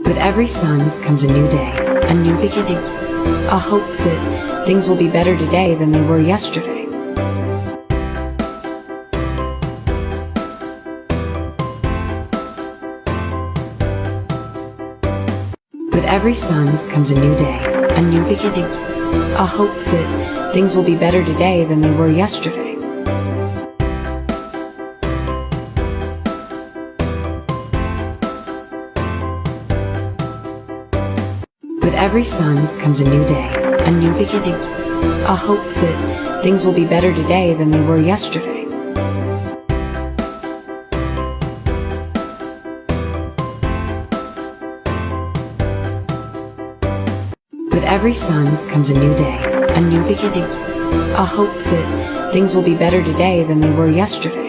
With every sun comes a new day, a new beginning, a hope that things will be better today than they were yesterday. With every sun comes a new day, a new beginning, a hope that things will be better today than they were yesterday. With every sun comes a new day, a new beginning, a hope that things will be better today than they were yesterday. With every sun comes a new day, a new beginning, a hope that things will be better today than they were yesterday.